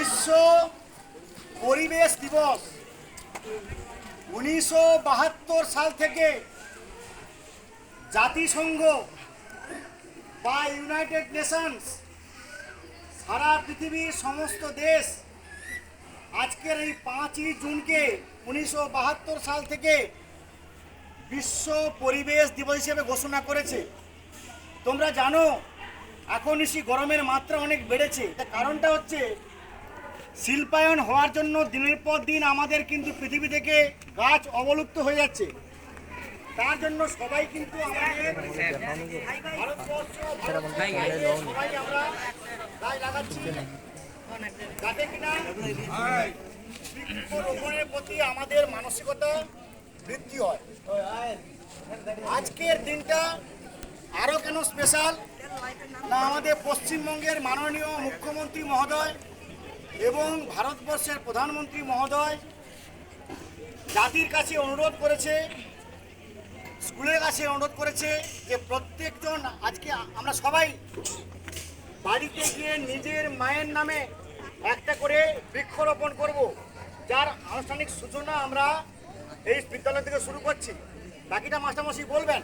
বিশ্ব পরিবেশ দিবস 1972 সাল থেকে জাতিসংঘ বা ইউনাইটেড নেশনস সারা পৃথিবীর সমস্ত দেশ আজকের এই 5ই জুনকে 1972 সাল থেকে বিশ্ব পরিবেশ দিবস হিসেবে ঘোষণা করেছে। তোমরা জানো এখন গরমের মাত্রা অনেক বেড়েছে। তার কারণটা হচ্ছে শিল্পায়ন হওয়ার জন্য দিনের পর দিন আমাদের কিন্তু পৃথিবী থেকে গাছ অবলুপ্ত হয়ে যাচ্ছে। তার জন্য সবাই কিন্তু আমাদের ভারতবর্ষ সবাই আমরা গাছ লাগাচ্ছি যাতে কিনা বৃক্ষরোপণের প্রতি আমাদের মানসিকতা বৃদ্ধি হয়। আজকের দিনটা আরও কেন স্পেশাল না, আমাদের পশ্চিমবঙ্গের মাননীয় মুখ্যমন্ত্রী মহোদয় এবং ভারতবর্ষের প্রধানমন্ত্রী মহোদয় জাতির কাছে অনুরোধ করেছে, স্কুলের কাছে অনুরোধ করেছে যে প্রত্যেকজন আজকে আমরা সবাই বাড়িতে গিয়ে নিজের মায়ের নামে একটা করে বৃক্ষরোপণ করব, যার আনুষ্ঠানিক সূচনা আমরা এই বিদ্যালয় থেকে শুরু করছি। বাকিটা মাস্টারমশাই বলবেন।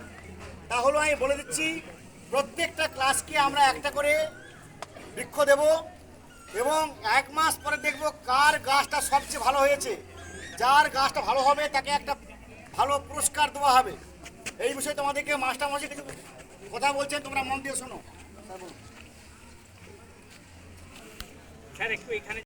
তাহলে আমি বলে দিচ্ছি, প্রত্যেকটা ক্লাসকে আমরা একটা করে বৃক্ষ দেব এবং 1 মাস পরে দেখব কার গাছটা সবচেয়ে ভালো হয়েছে। যার গাছটা ভালো হবে তাকে একটা ভালো পুরস্কার দেওয়া হবে। এই বিষয়ে তোমাদেরকে মাস্টারমশাই কিছু কথা বলছেন, তোমরা মন দিয়ে শোনো। স্যার একটু এখানে